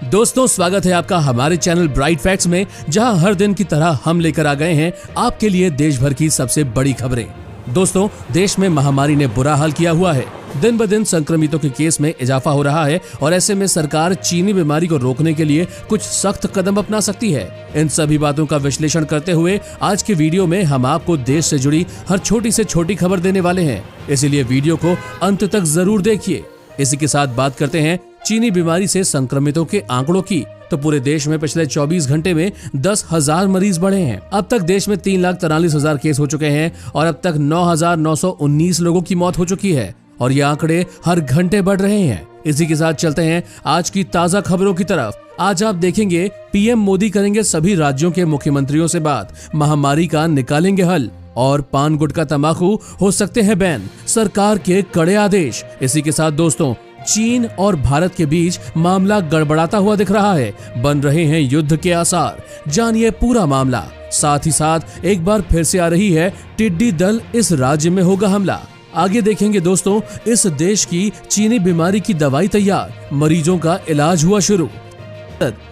दोस्तों, स्वागत है आपका हमारे चैनल ब्राइट फैक्ट्स में, जहां हर दिन की तरह हम लेकर आ गए हैं आपके लिए देश भर की सबसे बड़ी खबरें। दोस्तों, देश में महामारी ने बुरा हाल किया हुआ है। दिन ब दिन संक्रमितों के केस में इजाफा हो रहा है और ऐसे में सरकार चीनी बीमारी को रोकने के लिए कुछ सख्त कदम अपना सकती है। इन सभी बातों का विश्लेषण करते हुए आज के वीडियो में हम आपको देश से जुड़ी हर छोटी से छोटी खबर देने वाले हैं, इसीलिए वीडियो को अंत तक जरूर देखिए। इसी के साथ बात करते हैं चीनी बीमारी से संक्रमितों के आंकड़ों की। तो पूरे देश में पिछले 24 घंटे में 10,000 मरीज बढ़े हैं। अब तक देश में 3,43,000 केस हो चुके हैं और अब तक 9,919 लोगों की मौत हो चुकी है और ये आंकड़े हर घंटे बढ़ रहे हैं। इसी के साथ चलते हैं आज की ताजा खबरों की तरफ। आज आप देखेंगे पीएम मोदी करेंगे सभी राज्यों के मुख्यमंत्रियों से बात, महामारी का निकालेंगे हल और पान गुटखा तंबाकू हो सकते हैं बैन, सरकार के कड़े आदेश। इसी के साथ दोस्तों, चीन और भारत के बीच मामला गड़बड़ाता हुआ दिख रहा है, बन रहे हैं युद्ध के आसार। जानिए पूरा मामला। साथ ही साथ एक बार फिर से आ रही है टिड्डी दल, इस राज्य में होगा हमला। आगे देखेंगे दोस्तों, इस देश की चीनी बीमारी की दवाई तैयार, मरीजों का इलाज हुआ शुरू।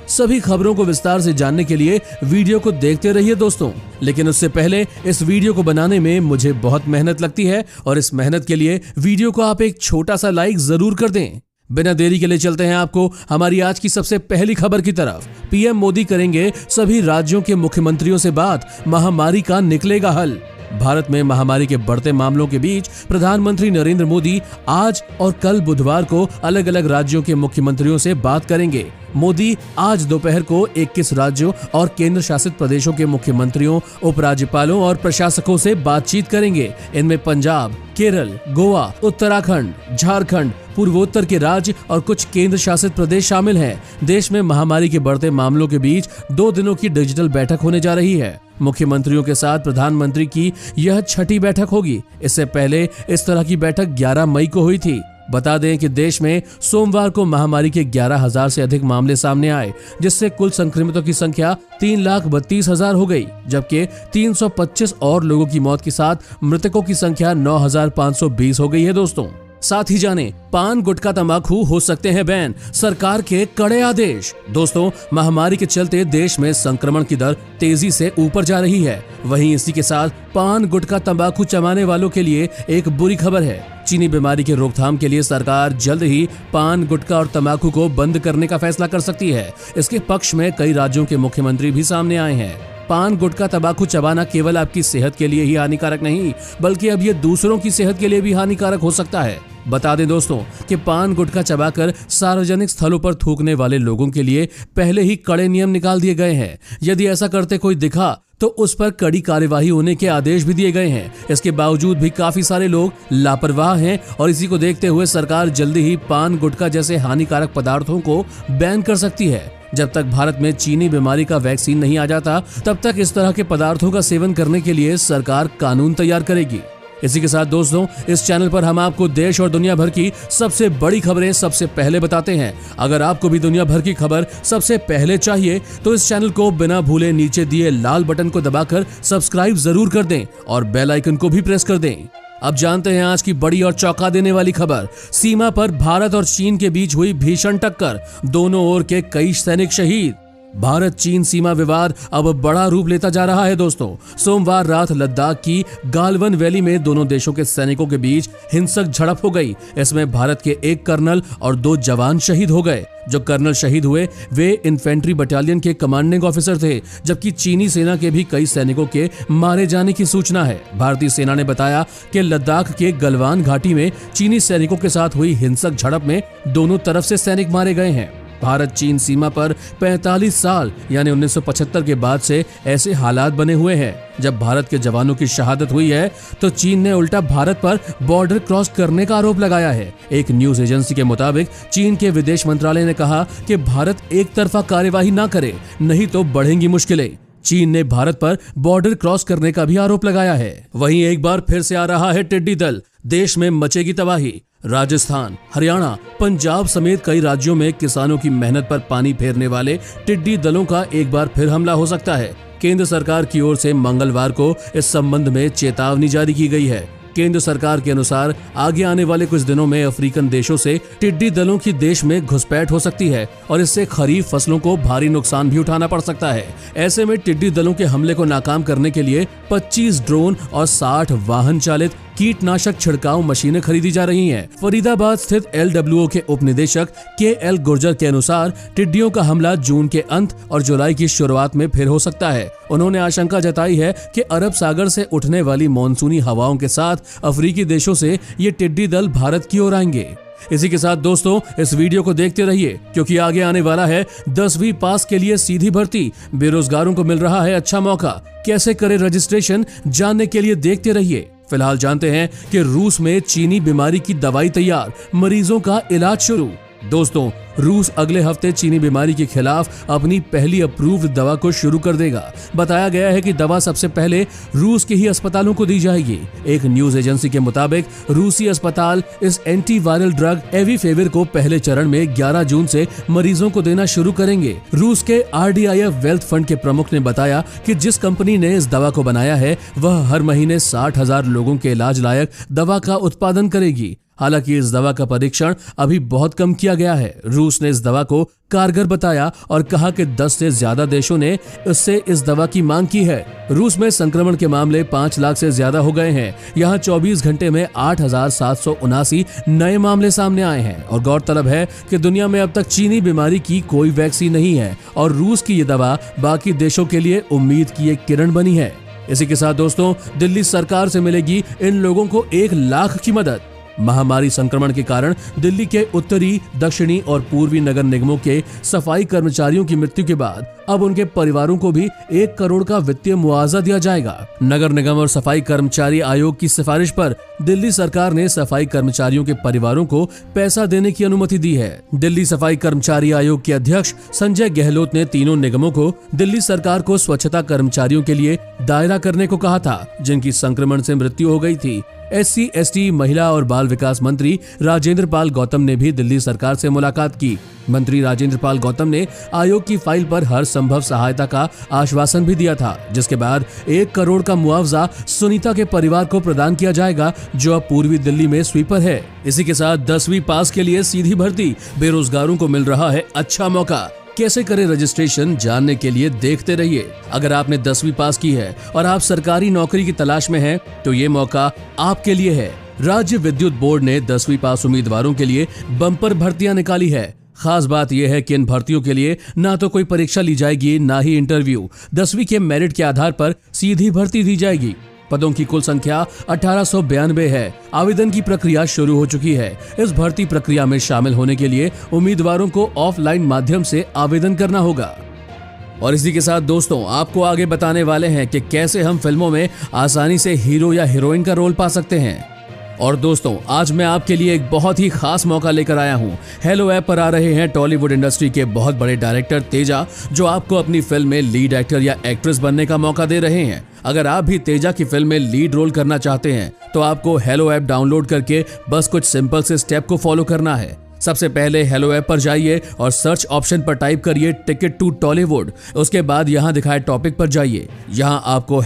सभी खबरों को विस्तार से जानने के लिए वीडियो को देखते रहिए दोस्तों। लेकिन उससे पहले इस वीडियो को बनाने में मुझे बहुत मेहनत लगती है और इस मेहनत के लिए वीडियो को आप एक छोटा सा लाइक जरूर कर दें। बिना देरी के लिए चलते हैं आपको हमारी आज की सबसे पहली खबर की तरफ। पीएम मोदी करेंगे सभी राज्यों के मुख्यमंत्रियों से बात, महामारी का निकलेगा हल। भारत में महामारी के बढ़ते मामलों के बीच प्रधानमंत्री नरेंद्र मोदी आज और कल बुधवार को अलग अलग राज्यों के मुख्यमंत्रियों से बात करेंगे। मोदी आज दोपहर को 21 राज्यों और केंद्र शासित प्रदेशों के मुख्यमंत्रियों, उपराज्यपालों और प्रशासकों से बातचीत करेंगे। इनमें पंजाब, केरल, गोवा, उत्तराखंड, झारखंड, पूर्वोत्तर के राज्य और कुछ केंद्र शासित प्रदेश शामिल हैं। देश में महामारी के बढ़ते मामलों के बीच 2 दिनों की डिजिटल बैठक होने जा रही है। मुख्यमंत्रियों के साथ प्रधानमंत्री की यह 6ठी बैठक होगी। इससे पहले इस तरह की बैठक 11 मई को हुई थी। बता दें कि देश में सोमवार को महामारी के 11,000 से अधिक मामले सामने आए, जिससे कुल संक्रमितों की संख्या 3,32,000 हो गई, जबकि 325 और लोगों की मौत के साथ मृतकों की संख्या 9,520 हो गई है दोस्तों। साथ ही जाने पान गुटखा तंबाकू हो सकते हैं बैन, सरकार के कड़े आदेश। दोस्तों, महामारी के चलते देश में संक्रमण की दर तेजी से ऊपर जा रही है। वहीं इसी के साथ पान गुटखा तंबाकू चबाने वालों के लिए एक बुरी खबर है। चीनी बीमारी के रोकथाम के लिए सरकार जल्द ही पान गुटखा और तंबाकू को बंद करने का फैसला कर सकती है। इसके पक्ष में कई राज्यों के मुख्यमंत्री भी सामने आए हैं। पान गुटखा तंबाकू चबाना केवल आपकी सेहत के लिए ही हानिकारक नहीं, बल्कि अब ये दूसरों की सेहत के लिए भी हानिकारक हो सकता है। बता दें दोस्तों कि पान गुटखा चबाकर सार्वजनिक स्थलों पर थूकने वाले लोगों के लिए पहले ही कड़े नियम निकाल दिए गए हैं। यदि ऐसा करते कोई दिखा तो उस पर कड़ी कार्यवाही होने के आदेश भी दिए गए हैं। इसके बावजूद भी काफी सारे लोग लापरवाह हैं और इसी को देखते हुए सरकार जल्दी ही पान गुटखा जैसे हानिकारक पदार्थों को बैन कर सकती है। जब तक भारत में चीनी बीमारी का वैक्सीन नहीं आ जाता, तब तक इस तरह के पदार्थों का सेवन करने के लिए सरकार कानून तैयार करेगी। इसी के साथ दोस्तों, इस चैनल पर हम आपको देश और दुनिया भर की सबसे बड़ी खबरें सबसे पहले बताते हैं। अगर आपको भी दुनिया भर की खबर सबसे पहले चाहिए तो इस चैनल को बिना भूले नीचे दिए लाल बटन को दबाकर सब्सक्राइब जरूर कर दें और बेल आइकन को भी प्रेस कर दें। अब जानते हैं आज की बड़ी और चौंका देने वाली खबर। सीमा पर भारत और चीन के बीच हुई भीषण टक्कर, दोनों ओर के कई सैनिक शहीद। भारत चीन सीमा विवाद अब बड़ा रूप लेता जा रहा है दोस्तों। सोमवार रात लद्दाख की गालवन वैली में दोनों देशों के सैनिकों के बीच हिंसक झड़प हो गई। इसमें भारत के 1 कर्नल और 2 जवान शहीद हो गए। जो कर्नल शहीद हुए वे इन्फेंट्री बटालियन के कमांडिंग ऑफिसर थे, जबकि चीनी सेना के भी कई सैनिकों के मारे जाने की सूचना है। भारतीय सेना ने बताया कि लद्दाख के गलवान घाटी में चीनी सैनिकों के साथ हुई हिंसक झड़प में दोनों तरफ से सैनिक मारे गए हैं। भारत चीन सीमा पर 45 साल यानी 1975 के बाद से ऐसे हालात बने हुए हैं। जब भारत के जवानों की शहादत हुई है तो चीन ने उल्टा भारत पर बॉर्डर क्रॉस करने का आरोप लगाया है। एक न्यूज एजेंसी के मुताबिक चीन के विदेश मंत्रालय ने कहा कि भारत एक तरफा कार्यवाही न करे, नहीं तो बढ़ेंगी मुश्किलें। चीन ने भारत पर बॉर्डर क्रॉस करने का भी आरोप लगाया है। वहीं एक बार फिर से आ रहा है टिड्डी दल, देश में मचेगी तबाही। राजस्थान, हरियाणा, पंजाब समेत कई राज्यों में किसानों की मेहनत पर पानी फेरने वाले टिड्डी दलों का एक बार फिर हमला हो सकता है। केंद्र सरकार की ओर से मंगलवार को इस संबंध में चेतावनी जारी की गई है। केंद्र सरकार के अनुसार आगे आने वाले कुछ दिनों में अफ्रीकन देशों से टिड्डी दलों की देश में घुसपैठ हो सकती है और इससे खरीफ फसलों को भारी नुकसान भी उठाना पड़ सकता है। ऐसे में टिड्डी दलों के हमले को नाकाम करने के लिए 25 ड्रोन और 60 वाहन चालित कीटनाशक छिड़काव मशीनें खरीदी जा रही हैं। फरीदाबाद स्थित LWO के उप निदेशक KL गुर्जर के अनुसार टिड्डियों का हमला जून के अंत और जुलाई की शुरुआत में फिर हो सकता है। उन्होंने आशंका जताई है कि अरब सागर से उठने वाली मानसूनी हवाओं के साथ अफ्रीकी देशों से ये टिड्डी दल भारत की ओर आएंगे। इसी के साथ दोस्तों इस वीडियो को देखते रहिए क्योंकि आगे आने वाला है 10वीं पास के लिए सीधी भर्ती। बेरोजगारों को मिल रहा है अच्छा मौका। कैसे करें रजिस्ट्रेशन, जानने के लिए देखते रहिए। फिलहाल जानते हैं कि रूस में चीनी बीमारी की दवाई तैयार, मरीजों का इलाज शुरू। दोस्तों रूस अगले हफ्ते चीनी बीमारी के खिलाफ अपनी पहली अप्रूव्ड दवा को शुरू कर देगा। बताया गया है कि दवा सबसे पहले रूस के ही अस्पतालों को दी जाएगी। एक न्यूज एजेंसी के मुताबिक रूसी अस्पताल इस एंटीवायरल ड्रग एविफेविर को पहले चरण में 11 जून से मरीजों को देना शुरू करेंगे। रूस के RDIF वेल्थ फंड के प्रमुख ने बताया कि जिस कंपनी ने इस दवा को बनाया है वह हर महीने 60,000 लोगों के इलाज लायक दवा का उत्पादन करेगी। हालांकि इस दवा का परीक्षण अभी बहुत कम किया गया है। रूस ने इस दवा को कारगर बताया और कहा कि 10 से ज्यादा देशों ने इससे इस दवा की मांग की है। रूस में संक्रमण के मामले 5 लाख से ज्यादा हो गए हैं। यहाँ 24 घंटे में 8,779 नए मामले सामने आए हैं और गौरतलब है कि दुनिया में अब तक चीनी बीमारी की कोई वैक्सीन नहीं है और रूस की ये दवा बाकी देशों के लिए उम्मीद की एक किरण बनी है। इसी के साथ दोस्तों दिल्ली सरकार से मिलेगी इन लोगों को 1 लाख की मदद। महामारी संक्रमण के कारण दिल्ली के उत्तरी, दक्षिणी और पूर्वी नगर निगमों के सफाई कर्मचारियों की मृत्यु के बाद अब उनके परिवारों को भी 1 करोड़ का वित्तीय मुआवजा दिया जाएगा। नगर निगम और सफाई कर्मचारी आयोग की सिफारिश पर दिल्ली सरकार ने सफाई कर्मचारियों के परिवारों को पैसा देने की अनुमति दी है। दिल्ली सफाई कर्मचारी आयोग के अध्यक्ष संजय गहलोत ने तीनों निगमों को दिल्ली सरकार को स्वच्छता कर्मचारियों के लिए दायरा करने को कहा था जिनकी संक्रमण से मृत्यु हो गई थी। SC, ST, महिला और बाल विकास मंत्री राजेंद्र पाल गौतम ने भी दिल्ली सरकार से मुलाकात की। मंत्री राजेंद्र पाल गौतम ने आयोग की फाइल पर हर संभव सहायता का आश्वासन भी दिया था, जिसके बाद 1 करोड़ का मुआवजा सुनीता के परिवार को प्रदान किया जाएगा जो अब पूर्वी दिल्ली में स्वीपर है। इसी के साथ 10वीं पास के लिए सीधी भर्ती, बेरोजगारों को मिल रहा है अच्छा मौका। कैसे करें रजिस्ट्रेशन, जानने के लिए देखते रहिए। अगर आपने 10वीं पास की है और आप सरकारी नौकरी की तलाश में हैं, तो ये मौका आपके लिए है। राज्य विद्युत बोर्ड ने 10वीं पास उम्मीदवारों के लिए बम्पर भर्तियां निकाली है। खास बात यह है कि इन भर्तियों के लिए ना तो कोई परीक्षा ली जाएगी ना ही इंटरव्यू। 10वीं के मेरिट के आधार पर सीधी भर्ती दी जाएगी। पदों की कुल संख्या 1892 है। आवेदन की प्रक्रिया शुरू हो चुकी है। इस भर्ती प्रक्रिया में शामिल होने के लिए उम्मीदवारों को ऑफलाइन माध्यम से आवेदन करना होगा। और इसी के साथ दोस्तों आपको आगे बताने वाले हैं कि कैसे हम फिल्मों में आसानी से हीरो या हीरोइन का रोल पा सकते हैं। और दोस्तों आज मैं आपके लिए एक बहुत ही खास मौका लेकर आया हूँ। हेलो ऐप पर आ रहे हैं टॉलीवुड इंडस्ट्री के बहुत बड़े डायरेक्टर तेजा, जो आपको अपनी फिल्म में लीड एक्टर या एक्ट्रेस बनने का मौका दे रहे हैं। अगर आप भी तेजा की फिल्म में लीड रोल करना चाहते हैं तो आपको हेलो ऐप डाउनलोड करके बस कुछ सिंपल से स्टेप को फॉलो करना है। सबसे पहले हेलो ऐप पर जाइए और सर्च ऑप्शन पर टाइप करिए टिकट टू टॉलीवुड। उसके बाद यहाँ दिखाए टॉपिक पर जाइए। यहाँ आपको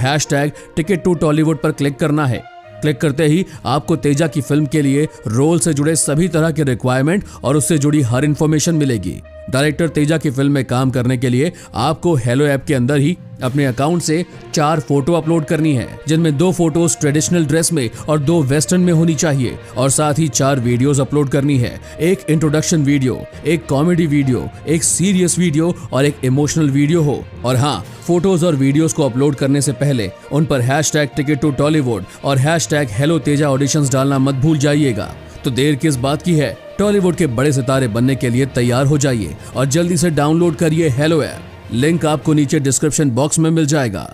#टिकट टू टॉलीवुड पर क्लिक करना है। क्लिक करते ही आपको तेजा की फिल्म के लिए रोल से जुड़े सभी तरह के रिक्वायरमेंट और उससे जुड़ी हर इंफॉर्मेशन मिलेगी। डायरेक्टर तेजा की फिल्म में काम करने के लिए आपको हेलो ऐप के अंदर ही अपने अकाउंट से 4 फोटो अपलोड करनी है, जिनमें 2 फोटोज ट्रेडिशनल ड्रेस में और 2 वेस्टर्न में होनी चाहिए। और साथ ही 4 वीडियोस अपलोड करनी है। एक इंट्रोडक्शन वीडियो, एक कॉमेडी वीडियो, एक सीरियस वीडियो और एक इमोशनल वीडियो हो। और हाँ, फोटोज और वीडियोस को अपलोड करने से पहले उन पर #टिकट टू टॉलीवुड और #हेलो तेजा ऑडिशंस डालना मत भूल जाइएगा। तो देर किस बात की है, टॉलीवुड के बड़े सितारे बनने के लिए तैयार हो जाइए और जल्दी से डाउनलोड करिए हेलो ऐप। लिंक आपको नीचे डिस्क्रिप्शन बॉक्स में मिल जाएगा।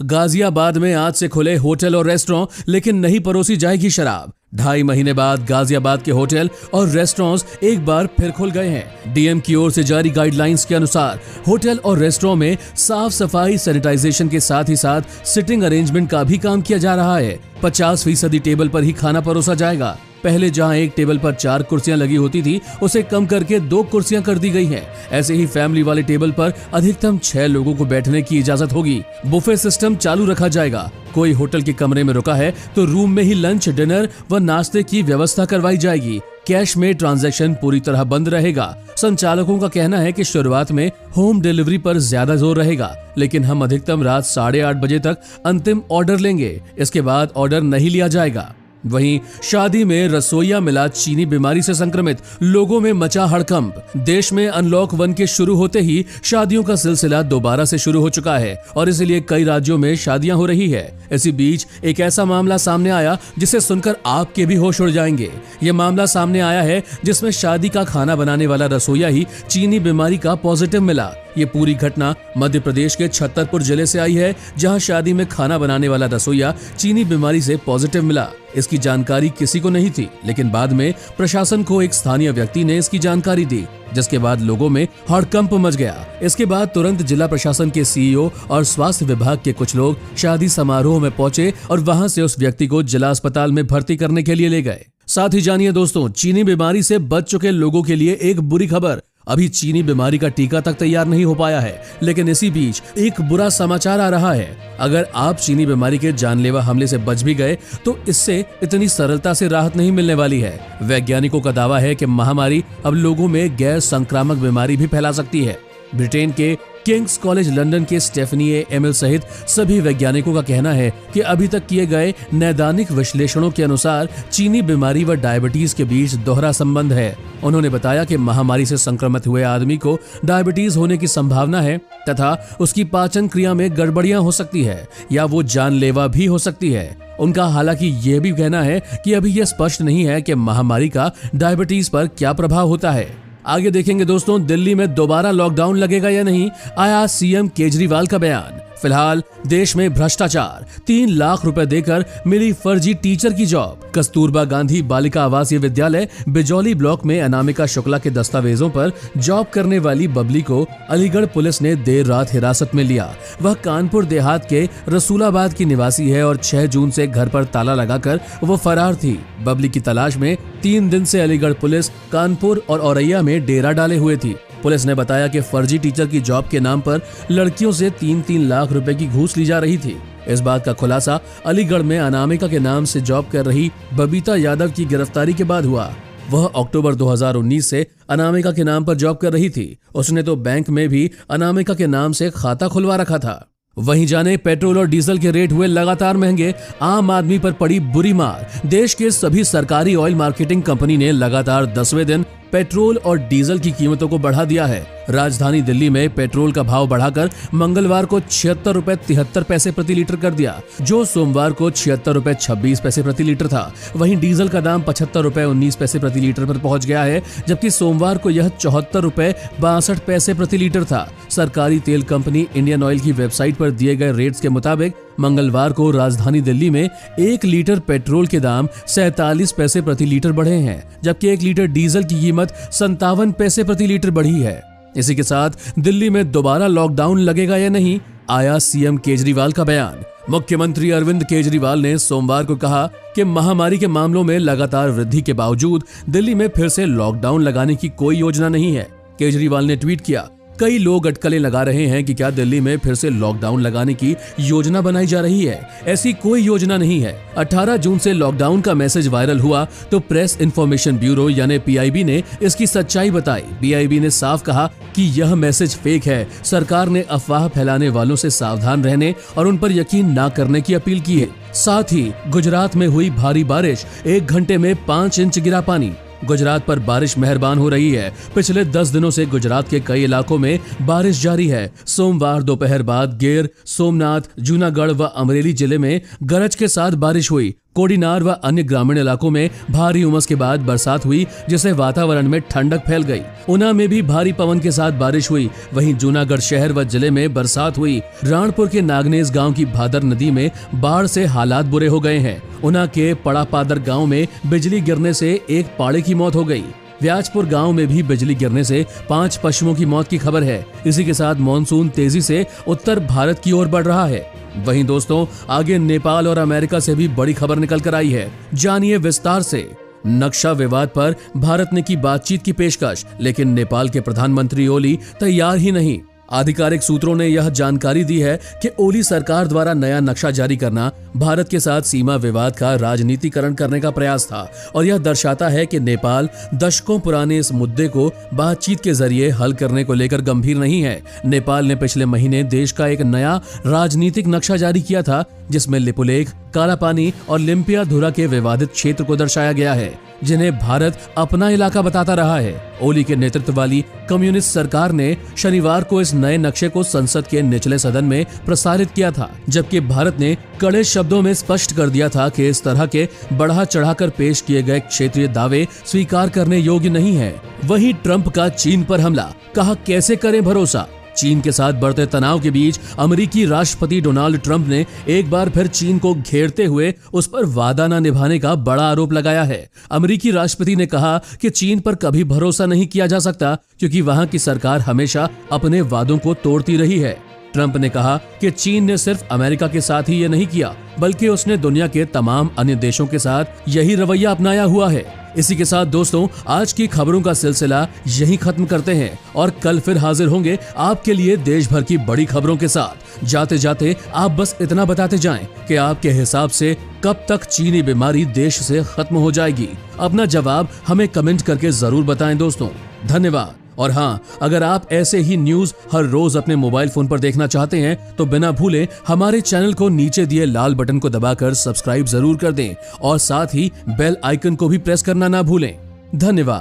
गाजियाबाद में आज से खुले होटल और रेस्टोरेंट, लेकिन नहीं परोसी जाएगी शराब। 2.5 महीने बाद गाजियाबाद के होटल और रेस्टोरेंट्स एक बार फिर खुल गए हैं। डीएम की ओर से जारी गाइडलाइंस के अनुसार होटल और रेस्टोरेंट में साफ सफाई, सैनिटाइजेशन के साथ ही साथ सिटिंग अरेंजमेंट का भी काम किया जा रहा है। 50% टेबल पर ही खाना परोसा जाएगा। पहले जहां एक टेबल पर 4 कुर्सियां लगी होती थी, उसे कम करके 2 कुर्सियां कर दी गई हैं। ऐसे ही फैमिली वाले टेबल पर अधिकतम 6 लोगों को बैठने की इजाजत होगी। बुफे सिस्टम चालू रखा जाएगा। कोई होटल के कमरे में रुका है तो रूम में ही लंच, डिनर व नाश्ते की व्यवस्था करवाई जाएगी। कैश में ट्रांजैक्शन पूरी तरह बंद रहेगा। संचालकों का कहना है कि शुरुआत में होम डिलीवरी पर ज्यादा जोर रहेगा, लेकिन हम अधिकतम रात 8:30 बजे तक अंतिम ऑर्डर लेंगे। इसके बाद ऑर्डर नहीं लिया जाएगा। वहीं शादी में रसोइया मिला चीनी बीमारी से संक्रमित, लोगों में मचा हड़कंप। देश में अनलॉक 1 के शुरू होते ही शादियों का सिलसिला दोबारा से शुरू हो चुका है और इसलिए कई राज्यों में शादियां हो रही है। इसी बीच एक ऐसा मामला सामने आया जिसे सुनकर आपके भी होश उड़ जाएंगे। ये मामला सामने आया है जिसमें शादी का खाना बनाने वाला रसोइया ही चीनी बीमारी का पॉजिटिव मिला। ये पूरी घटना मध्य प्रदेश के छतरपुर जिले से आई है, जहां शादी में खाना बनाने वाला रसोइया चीनी बीमारी से पॉजिटिव मिला। इसकी जानकारी किसी को नहीं थी, लेकिन बाद में प्रशासन को एक स्थानीय व्यक्ति ने इसकी जानकारी दी, जिसके बाद लोगों में हड़कंप मच गया। इसके बाद तुरंत जिला प्रशासन के सीईओ और स्वास्थ्य विभाग के कुछ लोग शादी समारोह में पहुंचे और वहां से उस व्यक्ति को जिला अस्पताल में भर्ती करने के लिए ले गए। साथ ही जानिए दोस्तों, चीनी बीमारी से बच चुके लोगों के लिए एक बुरी खबर। अभी चीनी बीमारी का टीका तक तैयार नहीं हो पाया है, लेकिन इसी बीच एक बुरा समाचार आ रहा है। अगर आप चीनी बीमारी के जानलेवा हमले से बच भी गए तो इससे इतनी सरलता से राहत नहीं मिलने वाली है। वैज्ञानिकों का दावा है कि महामारी अब लोगों में गैर संक्रामक बीमारी भी फैला सकती है। ब्रिटेन के किंग्स कॉलेज लंदन के स्टेफनी एमिल सहित सभी वैज्ञानिकों का कहना है कि अभी तक किए गए नैदानिक विश्लेषणों के अनुसार चीनी बीमारी व डायबिटीज के बीच दोहरा संबंध है। उन्होंने बताया कि महामारी से संक्रमित हुए आदमी को डायबिटीज होने की संभावना है तथा उसकी पाचन क्रिया में गड़बड़ियां हो सकती है या वो जानलेवा भी हो सकती है। उनका हालांकि ये भी कहना है कि अभी यह स्पष्ट नहीं है कि महामारी का डायबिटीज पर क्या प्रभाव होता है। आगे देखेंगे दोस्तों, दिल्ली में दोबारा लॉकडाउन लगेगा या नहीं, आया सीएम केजरीवाल का बयान। फिलहाल देश में भ्रष्टाचार, 3 लाख रुपए देकर मिली फर्जी टीचर की जॉब। कस्तूरबा गांधी बालिका आवासीय विद्यालय बिजौली ब्लॉक में अनामिका शुक्ला के दस्तावेजों पर जॉब करने वाली बबली को अलीगढ़ पुलिस ने देर रात हिरासत में लिया। वह कानपुर देहात के रसूलाबाद की निवासी है और 6 जून से घर पर ताला लगाकर वो फरार थी। बबली की तलाश में 3 दिन से अलीगढ़ पुलिस कानपुर और औरैया में डेरा डाले हुए थी। पुलिस ने बताया कि फर्जी टीचर की जॉब के नाम पर लड़कियों से 3-3 लाख रुपए की घूस ली जा रही थी। इस बात का खुलासा अलीगढ़ में अनामिका के नाम से जॉब कर रही बबीता यादव की गिरफ्तारी के बाद हुआ। वह अक्टूबर 2019 से अनामिका के नाम पर जॉब कर रही थी। उसने तो बैंक में भी अनामिका के नाम से खाता खुलवा रखा था। वहीं जाने पेट्रोल और डीजल के रेट हुए लगातार महंगे, आम आदमी पर पड़ी बुरी मार। देश के सभी सरकारी ऑयल मार्केटिंग कंपनी ने लगातार 10वें दिन पेट्रोल और डीजल की कीमतों को बढ़ा दिया है। राजधानी दिल्ली में पेट्रोल का भाव बढ़ाकर मंगलवार को 76 रुपए 73 पैसे प्रति लीटर कर दिया, जो सोमवार को 76 रुपए 26 पैसे प्रति लीटर था। वहीं डीजल का दाम 75 रुपए 19 पैसे प्रति लीटर पर पहुंच गया है, जबकि सोमवार को यह 74 रुपए 62 पैसे प्रति लीटर था। सरकारी तेल कंपनी इंडियन ऑयल की वेबसाइट पर दिए गए रेट्स के मुताबिक मंगलवार को राजधानी दिल्ली में 1 लीटर पेट्रोल के दाम 47 पैसे प्रति लीटर बढ़े हैं, जबकि 1 लीटर डीजल की कीमत 57 पैसे प्रति लीटर बढ़ी है। इसी के साथ दिल्ली में दोबारा लॉकडाउन लगेगा या नहीं, आया सीएम केजरीवाल का बयान। मुख्यमंत्री अरविंद केजरीवाल ने सोमवार को कहा कि महामारी के मामलों में लगातार वृद्धि के बावजूद दिल्ली में फिर से लॉकडाउन लगाने की कोई योजना नहीं है। केजरीवाल ने ट्वीट किया, कई लोग अटकलें लगा रहे हैं कि क्या दिल्ली में फिर से लॉकडाउन लगाने की योजना बनाई जा रही है। ऐसी कोई योजना नहीं है। 18 जून से लॉकडाउन का मैसेज वायरल हुआ तो प्रेस इन्फॉर्मेशन ब्यूरो यानी पीआईबी ने इसकी सच्चाई बताई। पीआईबी ने साफ कहा कि यह मैसेज फेक है। सरकार ने अफवाह फैलाने वालों से सावधान रहने और उन पर यकीन न करने की अपील की है। साथ ही गुजरात में हुई भारी बारिश, 1 घंटे में 5 इंच गिरा पानी। गुजरात पर बारिश मेहरबान हो रही है। पिछले 10 दिनों से गुजरात के कई इलाकों में बारिश जारी है। सोमवार दोपहर बाद गिर, सोमनाथ, जूनागढ़ व अमरेली जिले में गरज के साथ बारिश हुई। कोडीनार व अन्य ग्रामीण इलाकों में भारी उमस के बाद बरसात हुई, जिससे वातावरण में ठंडक फैल गई। ऊना में भी भारी पवन के साथ बारिश हुई। वहीं जूनागढ़ शहर व जिले में बरसात हुई। राणपुर के नागनेस गांव की भादर नदी में बाढ़ से हालात बुरे हो गए हैं। ऊना के पड़ापादर गांव में बिजली गिरने से एक पाड़े की मौत हो गई। व्याजपुर गांव में भी बिजली गिरने से 5 पशुओं की मौत की खबर है। इसी के साथ मॉनसून तेजी से उत्तर भारत की ओर बढ़ रहा है। वहीं दोस्तों, आगे नेपाल और अमेरिका से भी बड़ी खबर निकल कर आई है। जानिए विस्तार से। नक्शा विवाद पर भारत ने की बातचीत की पेशकश, लेकिन नेपाल के प्रधानमंत्री ओली तैयार ही नहीं। आधिकारिक सूत्रों ने यह जानकारी दी है कि ओली सरकार द्वारा नया नक्शा जारी करना भारत के साथ सीमा विवाद का राजनीतिकरण करने का प्रयास था और यह दर्शाता है कि नेपाल दशकों पुराने इस मुद्दे को बातचीत के जरिए हल करने को लेकर गंभीर नहीं है। नेपाल ने पिछले महीने देश का एक नया राजनीतिक नक्शा जारी किया था, जिसमें लिपुलेख, कालापानी और लिम्पियाधुरा के विवादित क्षेत्र को दर्शाया गया है, जिन्हें भारत अपना इलाका बताता रहा है। ओली के नेतृत्व वाली कम्युनिस्ट सरकार ने शनिवार को इस नए नक्शे को संसद के निचले सदन में प्रसारित किया था, जबकि भारत ने कड़े शब्दों में स्पष्ट कर दिया था कि इस तरह के बढ़ा चढ़ाकर पेश किए गए क्षेत्रीय दावे स्वीकार करने योग्य नहीं है। वहीं ट्रंप का चीन पर हमला, कहा कैसे करें भरोसा। चीन के साथ बढ़ते तनाव के बीच अमेरिकी राष्ट्रपति डोनाल्ड ट्रंप ने एक बार फिर चीन को घेरते हुए उस पर वादा न निभाने का बड़ा आरोप लगाया है। अमेरिकी राष्ट्रपति ने कहा कि चीन पर कभी भरोसा नहीं किया जा सकता, क्योंकि वहां की सरकार हमेशा अपने वादों को तोड़ती रही है। ट्रंप ने कहा कि चीन ने सिर्फ अमेरिका के साथ ही ये नहीं किया, बल्कि उसने दुनिया के तमाम अन्य देशों के साथ यही रवैया अपनाया हुआ है। इसी के साथ दोस्तों, आज की खबरों का सिलसिला यहीं खत्म करते हैं और कल फिर हाजिर होंगे आपके लिए देश भर की बड़ी खबरों के साथ। जाते जाते आप बस इतना बताते जाएं कि आपके हिसाब से कब तक चीनी बीमारी देश से खत्म हो जाएगी। अपना जवाब हमें कमेंट करके जरूर बताएं दोस्तों। धन्यवाद। और हाँ, अगर आप ऐसे ही न्यूज हर रोज अपने मोबाइल फोन पर देखना चाहते हैं तो बिना भूले हमारे चैनल को नीचे दिए लाल बटन को दबाकर सब्सक्राइब जरूर कर दें और साथ ही बेल आइकन को भी प्रेस करना ना भूलें। धन्यवाद।